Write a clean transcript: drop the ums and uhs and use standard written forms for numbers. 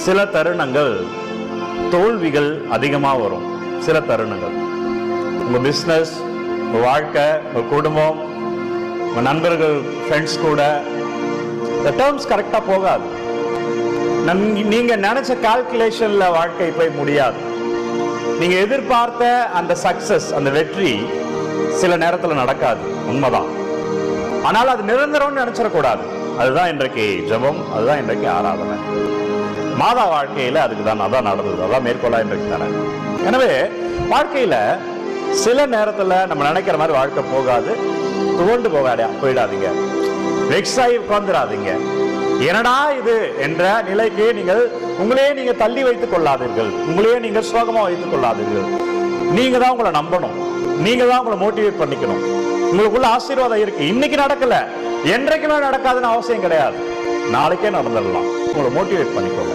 சில தருணங்கள் தோல்விகள் அதிகமாக வரும். சில தருணங்கள் உங்கள் பிஸ்னஸ், உங்கள் வாழ்க்கை, உங்கள் குடும்பம், உங்கள் நண்பர்கள், ஃப்ரெண்ட்ஸ் கூட இந்த டேர்ம்ஸ் கரெக்டாக போகாது. நீங்கள் நினச்ச கால்குலேஷனில் வாழ்க்கை போய் முடியாது. நீங்கள் எதிர்பார்த்த அந்த சக்சஸ், அந்த வெற்றி சில நேரத்தில் நடக்காது, உண்மைதான். ஆனால் அது நிரந்தரம்னு நினைச்சிடக்கூடாது. அதுதான் இன்றைக்கு ஜெபம், அதுதான் இன்றைக்கு ஆராதனை. மாதா வாழ்க்கையில அதுக்கு தான் அதான் நடந்தது, அதான் மேற்கொள்ளா இன்றைக்கு தானே. எனவே வாழ்க்கையில சில நேரத்தில் நம்ம நினைக்கிற மாதிரி வாழ்க்கை போகாது. துவண்டு போயிடாதீங்க, வெக்ஸ் ஆகி உட்கார்ந்துடாதீங்க. என்னடா இது என்ற நிலைக்கு உங்களையே தள்ளி வைத்துக் கொள்ளாதீர்கள், உங்களையே சோகமா வைத்துக் கொள்ளாதீர்கள். நீங்க தான் உங்களை நம்பணும், நீங்க தான் உங்களை மோட்டிவேட் பண்ணிக்கணும். உங்களுக்குள்ள ஆசீர்வாதம் இருக்கு. இன்னைக்கு நடக்கல, என்றைக்குமே நடக்காதுன்னு அவசியம் கிடையாது. நாளைக்கே நடந்துடலாம். உங்களை மோட்டிவேட் பண்ணிக்கோங்க.